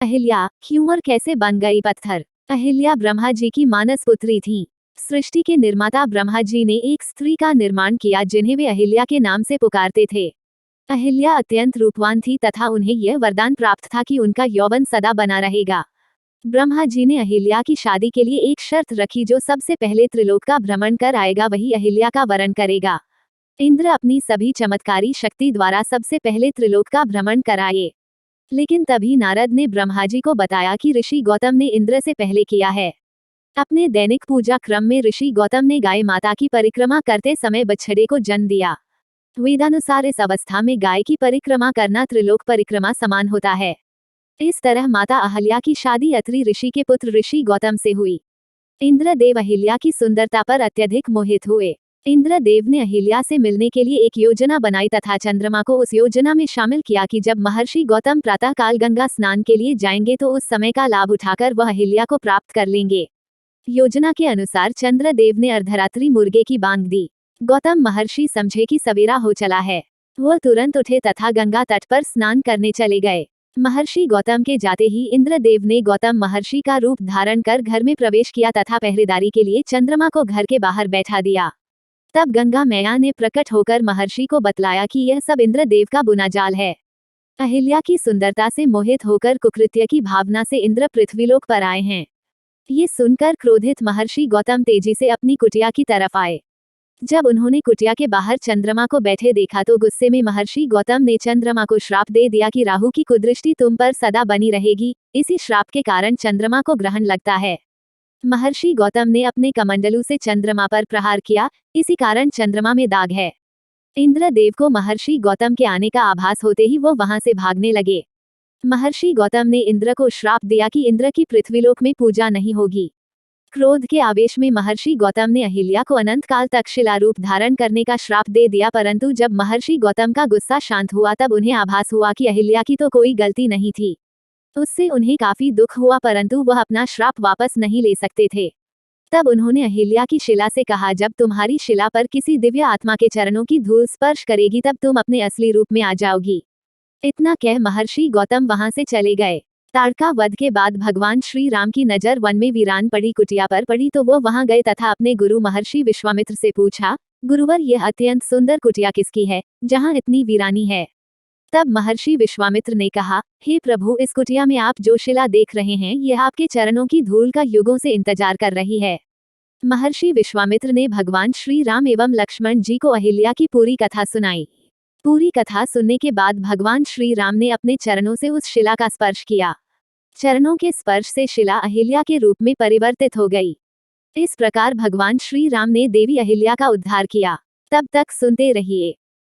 अहिल्या क्यों और कैसे बन गई पत्थर। अहिल्या ब्रह्मा जी की मानस पुत्री थी। सृष्टि के निर्माता ब्रह्मा जी ने एक स्त्री का निर्माण किया जिन्हें वे अहिल्या के नाम से पुकारते थे। अहिल्या अत्यंत रूपवान थी तथा उन्हें यह वरदान प्राप्त था कि उनका यौवन सदा बना रहेगा। ब्रह्मा जी ने अहिल्या की शादी के लिए एक शर्त रखी, जो सबसे पहले त्रिलोक का भ्रमण कर आएगा वही अहिल्या का वरण करेगा। इंद्र अपनी सभी चमत्कारी शक्ति द्वारा सबसे पहले त्रिलोक का भ्रमण कराए। लेकिन तभी नारद ने ब्रह्मा जी को बताया कि ऋषि गौतम ने इंद्र से पहले किया है। अपने दैनिक पूजा क्रम में ऋषि गौतम ने गाय माता की परिक्रमा करते समय बछड़े को जन्म दिया। वेदानुसार इस अवस्था में गाय की परिक्रमा करना त्रिलोक परिक्रमा समान होता है। इस तरह माता अहल्या की शादी अत्रि ऋषि के पुत्र ऋषि गौतम से हुई। इंद्रदेव अहिल्या की सुंदरता पर अत्यधिक मोहित हुए। इंद्रदेव ने अहिल्या से मिलने के लिए एक योजना बनाई तथा चंद्रमा को उस योजना में शामिल किया कि जब महर्षि गौतम प्रातःकाल गंगा स्नान के लिए जाएंगे तो उस समय का लाभ उठाकर वह अहिल्या को प्राप्त कर लेंगे। योजना के अनुसार चंद्रदेव ने अर्धरात्रि मुर्गे की बांग दी। गौतम महर्षि समझे कि सवेरा हो चला है। वह तुरंत उठे तथा गंगा तट पर स्नान करने चले गए। महर्षि गौतम के जाते ही इंद्रदेव ने गौतम महर्षि का रूप धारण कर घर में प्रवेश किया तथा पहरेदारी के लिए चंद्रमा को घर के बाहर बैठा दिया। तब गंगा मैया ने प्रकट होकर महर्षि को बतलाया कि यह सब इंद्रदेव का बुना जाल है। अहिल्या की सुंदरता से मोहित होकर कुकृत्य की भावना से इंद्र पृथ्वीलोक पर आए हैं। ये सुनकर क्रोधित महर्षि गौतम तेजी से अपनी कुटिया की तरफ आए। जब उन्होंने कुटिया के बाहर चंद्रमा को बैठे देखा तो गुस्से में महर्षि गौतम ने चंद्रमा को श्राप दे दिया कि राहु की कुदृष्टि तुम पर सदा बनी रहेगी। इसी श्राप के कारण चंद्रमा को ग्रहण लगता है। महर्षि गौतम ने अपने कमंडलू से चंद्रमा पर प्रहार किया, इसी कारण चंद्रमा में दाग है। इंद्रदेव को महर्षि गौतम के आने का आभास होते ही वो वहां से भागने लगे। महर्षि गौतम ने इंद्र को श्राप दिया कि इंद्र की पृथ्वीलोक में पूजा नहीं होगी। क्रोध के आवेश में महर्षि गौतम ने अहिल्या को अनंत काल तक शिला रूप धारण करने का श्राप दे दिया, परंतु जब महर्षि गौतम का गुस्सा शांत हुआ तब उन्हें आभास हुआ कि अहिल्या की तो कोई गलती नहीं थी। उससे उन्हें काफी दुख हुआ, परंतु वह अपना श्राप वापस नहीं ले सकते थे। तब उन्होंने अहिल्या की शिला से कहा, जब तुम्हारी शिला पर किसी दिव्य आत्मा के चरणों की धूल स्पर्श करेगी तब तुम अपने असली रूप में आ जाओगी। इतना कह महर्षि गौतम वहां से चले गए। ताड़का वध के बाद भगवान श्री राम की नजर वन में वीरान पड़ी कुटिया पर पड़ी तो वो वहां गए तथा अपने गुरु महर्षि विश्वामित्र से पूछा, गुरुवर यह अत्यंत सुंदर कुटिया किसकी है, जहां इतनी वीरानी है। तब महर्षि विश्वामित्र ने कहा, हे प्रभु, इस कुटिया में आप जो शिला देख रहे हैं यह आपके चरणों की धूल का युगों से इंतजार कर रही है। महर्षि विश्वामित्र ने भगवान श्री राम एवं लक्ष्मण जी को अहिल्या की पूरी कथा सुनाई। पूरी कथा सुनने के बाद भगवान श्री राम ने अपने चरणों से उस शिला का स्पर्श किया। चरणों के स्पर्श से शिला अहिल्या के रूप में परिवर्तित हो गई। इस प्रकार भगवान श्री राम ने देवी अहिल्या का उद्धार किया। तब तक सुनते रहिए।